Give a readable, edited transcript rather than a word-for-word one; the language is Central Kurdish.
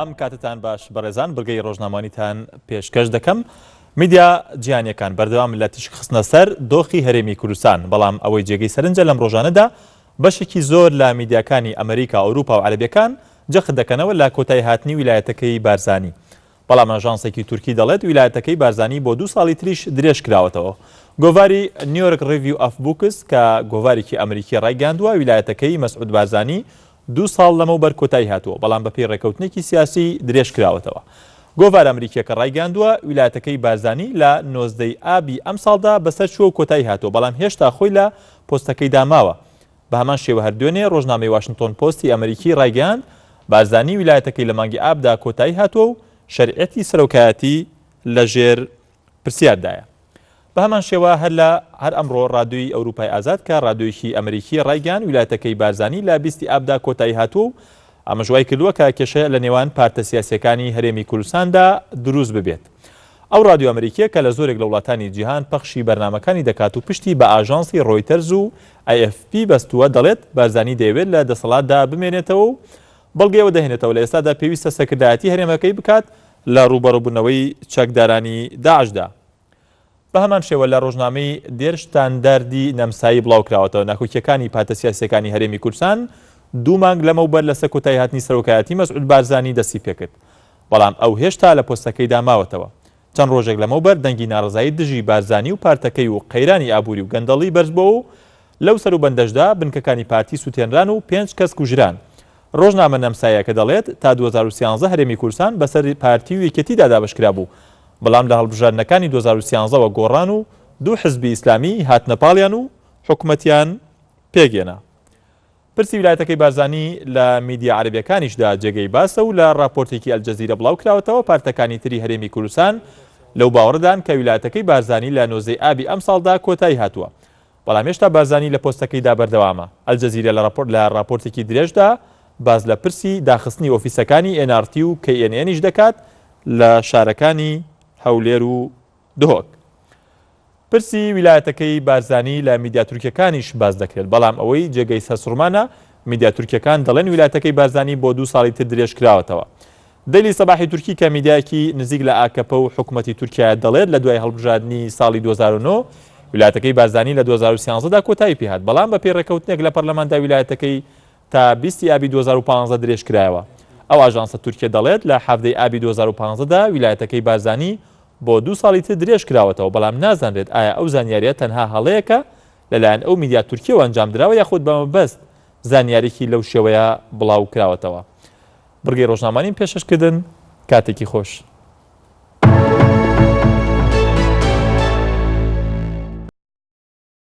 ئەم کاتتان باش بەڕێزان بەرگەی ڕۆژنامەیەتان پێشکەش دەکەم. میدیا جیهانیەکان بەردەوام لە تیشک خستنە سەر دۆخی هەرێمی کوردستان، بەڵام ئەوەی جێگەی سەرنجە لەم ڕۆژانەدا بەشێکی زۆر لە میدیاکانی ئەمریکا، ئەوروپا و عەرەبیەکان جەخت دەکەنەوە لە کۆتایی هاتنی ویلایەتەکەی بارزانی. بەڵام ئاژانسێکی تورکی دەڵێت ویلایەتەکەی بارزانی بۆ 2 ساڵی تریش درێژ کراوەتەوە. گۆڤاری نیویۆرک ریڤیو ئۆف بوکس کە گۆڤارێکی ئەمریکی ڕایگەاندووە ویلایەتەکەی مەسعود بارزانی 2 ساڵ لەمەوبەر کۆتایی هاتووە، بەڵام بەپێی ڕێکەوتنێکی سیاسی درێژ کراوەتەوە. گۆڤار ئەمریکیەکە ڕایگەاندووە ویلایەتەکەی بارزانی لە 19 ئابی ئەم ساڵدا بەسەر چووە و کۆتایی هاتووە، بەڵام هێشتا خۆی لە پۆستەکەی داماوە. بە هەمان شێوە هەر دوێنێ ڕۆژنامەی واشنگتۆن پۆستی ئەمریکی ڕایگەاند بارزانی ویلایەتەکەی لە مانگی ئابدا کۆتایی هاتووە و شەریعەتی سەرۆکایەتی لەژێر پرسیاردایە. بە هەمان شێوە هەر ئەمڕۆ ڕادیۆی ئەوروپای ئازاد کە ڕادیۆیەکی ئەمریکی ڕایگەاند ویلایەتەکەی بارزانی لە 20 ئابدا کۆتایی هاتووە و ئاماژەوای کردووە کە کێشە لە نێوان پارتە سیاسیەکانی هەرێمی کوردستاندا دروست ببێت. ئەو ڕادیۆ ئەمریکیە کە لە زۆرێک لە وڵاتانی جیهان پەخشی بەرنامەکانی دەکات و پشتی بە ئاژانسی ڕۆیتەرز و AFP بەستووە، دەڵێت بارزانی دەیەوێت لە دەسەڵاتدا بمێنێتەوە و بەڵگەیەوە دەهێنێتەوە لە ئێستادا پێویستە سەرکردایەتی هەرێمەکەی بکات لە ڕوبەڕووبوونەوەی چەکدارانی داعشدا. بە هەمان شێوە لە ڕۆژنامەی دێر شتانداردی نەمسایی بڵاوکراوەتەوە ناخۆکیەکانی پارتە سیاسیەکانی هەرێمی کوردستان 2 مانگ لەمەوبەر لەسەر کۆتایی هاتنی سەرۆکایەتی مەسعود بارزانی دەستی پێکرد، بەڵام ئەو هێشتا لە پۆستەکەی داماوەتەوە. چەند ڕۆژێک لەمەوبەر دەنگی ناڕزایی دژی بارزانی و پارتەکەی و قەیرانی ئابووری و گەندەڵی بەرزبووە و لەو سەروبەندەشدا بنکەکانی پارتی سوتێنران و 5 کەس کوژران. ڕۆژنامە نەمساییەکە دەڵێت تا 2013 هەرێمی کوردستان بەسەر پارتی و یەکێتیدا دابەشکرا بوو، بەڵام لە هەڵبژاردنەکانی 2013ەوە گۆڕان و 2 حزبی ئیسلامی هاتنە پاڵیان و حکومەتیان پێگێنا. پرسی ویلایەتەکەی بارزانی لە میدیا عەرەبیەکانیشدا جێگەی باسە و لە راپۆرتێکی ئەلجەزیرە بڵاو کراوەتەوە پارتەکانی تری هەرێمی کوردستان لەو باوەڕدان کە ویلایەتەکەی بارزانی لە 19 ئابی ئەم ساڵدا کۆتایی هاتووە، بەڵام هێشتا بارزانی لە پۆستەکەیدا بەردەوامە. ئەلجەزیرە لە راپۆرتێکی درێژدا باز لە پرسی داخستنی ئۆفیسەکانی NRT و KNNیش دەکات لە شارەکانی هەولێر و دهۆک. پرسی ویلایەتەکەی بارزانی لە میدیا تورکیەکانیش باز دەکرێت، بەڵام ئەوەی جێگەی سەرسوڕمانە میدیا تورکیەکان دەڵێن ویلایەتەکەی بارزانی بۆ 2 ساڵی تر درێژ کراوەتەوە. دەیلی سەباحی تورکی کە میدیایەکی نزیک لە AKP و حکومەتی تورکیا دەڵێت لە دوای هەڵبژاردننی ساڵی 2009 ویلایەتەکەی بارزانی لە 2013دا کۆتایی پێهات، بەڵام بە پێی ڕێکەوتنێک لە پەرلەماندا ویلایەتەکەی تا 20 ئابی 2015 درێژ کرایەوە. ئەو ئاژانسە تورکیا دەڵێت لە 7 ئابی 2015دا ویلایەتەکەی بارزانی بۆ 2 ساڵی تر درێژ کراوەتەوە، بەڵام نازانرێت ئایا ئەو زانیاریە تەنها هەڵەیەکە لەلایەن ئەو میدیا تورکیەوە ئەنجام درراوە یاخود بەمەبەست زانیارێکی لەو شێوەیە بڵاو کراوەتەوە. بڕگەی ڕۆژنامەی پێشکەشکردن، کاتێکی خۆش.